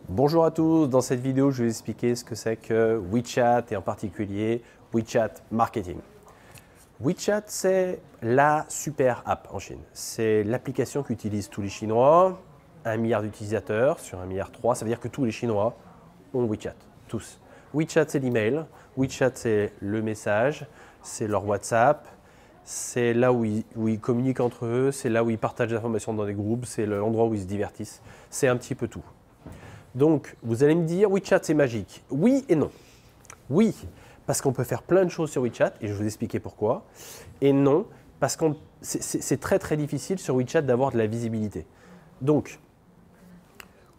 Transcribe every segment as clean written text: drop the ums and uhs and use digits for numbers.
Bonjour à tous, dans cette vidéo je vais vous expliquer ce que c'est que WeChat et en particulier WeChat Marketing. WeChat c'est la super app en Chine. C'est l'application qu'utilisent tous les Chinois, 1 milliard d'utilisateurs sur 1,3 milliard, ça veut dire que tous les Chinois ont WeChat, tous. WeChat c'est l'email, WeChat c'est le message, c'est leur WhatsApp, c'est là où ils communiquent entre eux, c'est là où ils partagent des informations dans des groupes, c'est l'endroit où ils se divertissent, c'est un petit peu tout. Donc, vous allez me dire, WeChat, c'est magique. Oui et non. Oui, parce qu'on peut faire plein de choses sur WeChat, et je vais vous expliquer pourquoi. Et non, parce que c'est très très difficile sur WeChat d'avoir de la visibilité. Donc,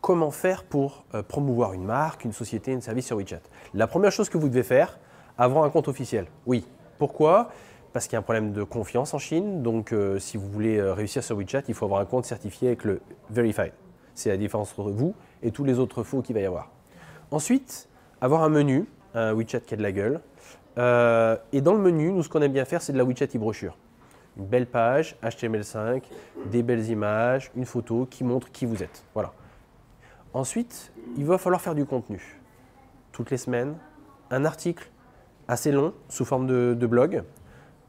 comment faire pour promouvoir une marque, une société, un service sur WeChat? La première chose que vous devez faire, avoir un compte officiel. Oui. Pourquoi? Parce qu'il y a un problème de confiance en Chine. Donc, si vous voulez réussir sur WeChat, il faut avoir un compte certifié avec le Verified. C'est la différence entre vous et tous les autres faux qu'il va y avoir. Ensuite, avoir un menu, un WeChat qui a de la gueule. Et dans le menu, nous, ce qu'on aime bien faire, c'est de la WeChat e-brochure. Une belle page, HTML5, des belles images, une photo qui montre qui vous êtes. Voilà. Ensuite, il va falloir faire du contenu. Toutes les semaines, un article assez long, sous forme de blog,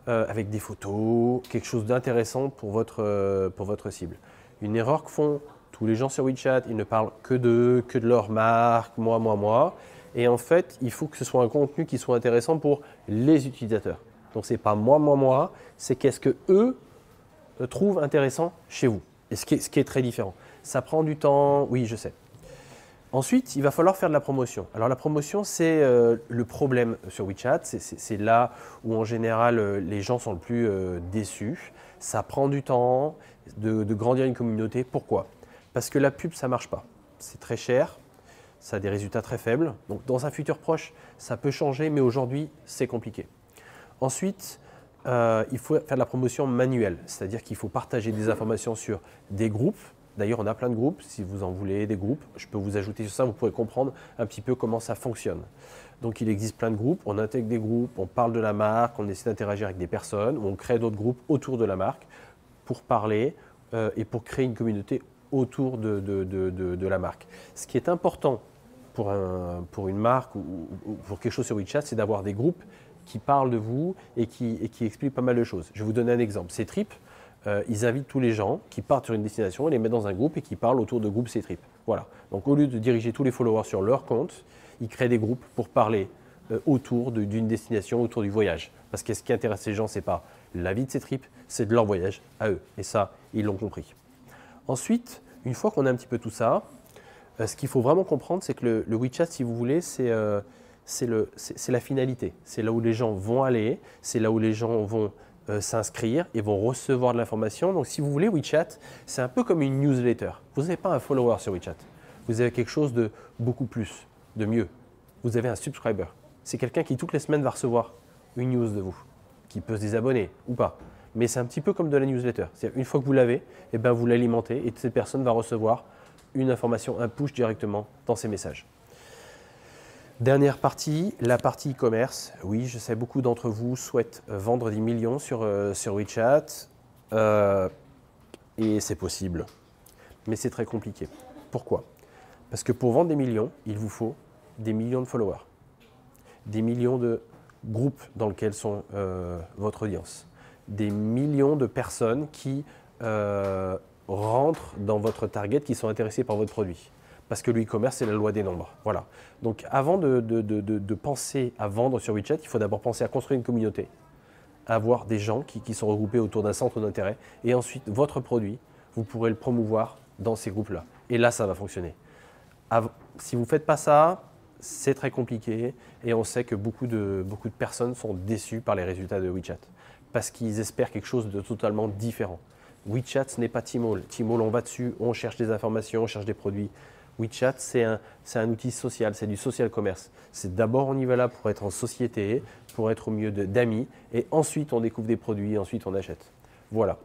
avec des photos, quelque chose d'intéressant pour votre cible. Une erreur que font tous les gens sur WeChat, ils ne parlent que d'eux, que de leur marque, moi. Et en fait, il faut que ce soit un contenu qui soit intéressant pour les utilisateurs. Donc, ce n'est pas moi, c'est qu'est-ce que eux trouvent intéressant chez vous. Et ce qui est très différent. Ça prend du temps, oui, je sais. Ensuite, il va falloir faire de la promotion. Alors la promotion, c'est le problème sur WeChat. C'est là où en général les gens sont le plus déçus. Ça prend du temps de grandir une communauté. Pourquoi? Parce que la pub, ça ne marche pas. C'est très cher, ça a des résultats très faibles. Donc dans un futur proche, ça peut changer, mais aujourd'hui, c'est compliqué. Ensuite, il faut faire de la promotion manuelle, c'est-à-dire qu'il faut partager des informations sur des groupes. D'ailleurs, on a plein de groupes. Si vous en voulez des groupes, je peux vous ajouter sur ça. Vous pourrez comprendre un petit peu comment ça fonctionne. Donc, il existe plein de groupes. On intègre des groupes, on parle de la marque, on essaie d'interagir avec des personnes, on crée d'autres groupes autour de la marque pour parler et pour créer une communauté autour de la marque. Ce qui est important pour une marque ou pour quelque chose sur WeChat, c'est d'avoir des groupes qui parlent de vous et qui expliquent pas mal de choses. Je vais vous donner un exemple. Ctrip, ils invitent tous les gens qui partent sur une destination et les mettent dans un groupe et qui parlent autour de groupes Ctrip. Voilà. Donc au lieu de diriger tous les followers sur leur compte, ils créent des groupes pour parler autour d'une destination, autour du voyage. Parce que ce qui intéresse les gens, ce n'est pas la vie de Ctrip, c'est de leur voyage à eux. Et ça, ils l'ont compris. Ensuite, une fois qu'on a un petit peu tout ça, ce qu'il faut vraiment comprendre, c'est que le WeChat, si vous voulez, c'est la finalité. C'est là où les gens vont aller, c'est là où les gens vont s'inscrire et vont recevoir de l'information. Donc, si vous voulez, WeChat, c'est un peu comme une newsletter. Vous n'avez pas un follower sur WeChat. Vous avez quelque chose de beaucoup plus, de mieux. Vous avez un subscriber. C'est quelqu'un qui, toutes les semaines, va recevoir une news de vous, qui peut se désabonner ou pas. Mais c'est un petit peu comme de la newsletter. C'est-à-dire, une fois que vous l'avez, eh ben, vous l'alimentez et cette personne va recevoir une information, un push directement dans ses messages. Dernière partie, la partie e-commerce. Oui, je sais, beaucoup d'entre vous souhaitent vendre des millions sur WeChat et c'est possible, mais c'est très compliqué. Pourquoi? Parce que pour vendre des millions, il vous faut des millions de followers, des millions de groupes dans lesquels sont votre audience, des millions de personnes qui rentrent dans votre target, qui sont intéressées par votre produit. Parce que le e-commerce, c'est la loi des nombres. Voilà. Donc, avant de penser à vendre sur WeChat, il faut d'abord penser à construire une communauté, à avoir des gens qui sont regroupés autour d'un centre d'intérêt. Et ensuite, votre produit, vous pourrez le promouvoir dans ces groupes-là. Et là, ça va fonctionner. Si vous ne faites pas ça, c'est très compliqué. Et on sait que beaucoup de personnes sont déçues par les résultats de WeChat. Parce qu'ils espèrent quelque chose de totalement différent. WeChat, ce n'est pas Tmall. Tmall, on va dessus, on cherche des informations, on cherche des produits. WeChat, c'est un outil social, c'est du social commerce. C'est d'abord, on y va là pour être en société, pour être au milieu d'amis, et ensuite on découvre des produits, ensuite on achète. Voilà.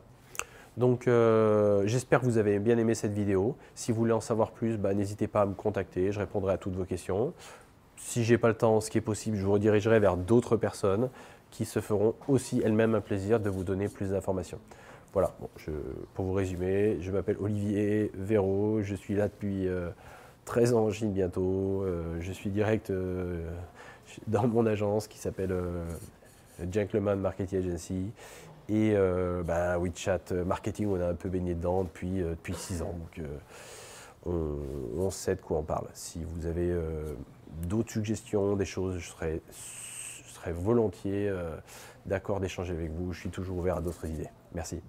Donc j'espère que vous avez bien aimé cette vidéo. Si vous voulez en savoir plus, n'hésitez pas à me contacter, je répondrai à toutes vos questions. Si je n'ai pas le temps, ce qui est possible, je vous redirigerai vers d'autres personnes qui se feront aussi elles-mêmes un plaisir de vous donner plus d'informations. Voilà, bon, pour vous résumer, je m'appelle Olivier Véraud, je suis là depuis 13 ans en Chine bientôt. Je suis direct dans mon agence qui s'appelle Gentleman Marketing Agency. Et WeChat Marketing, on a un peu baigné dedans depuis 6 ans. Donc on sait de quoi on parle. Si vous avez d'autres suggestions, des choses, je serais volontiers d'accord d'échanger avec vous. Je suis toujours ouvert à d'autres idées. Merci.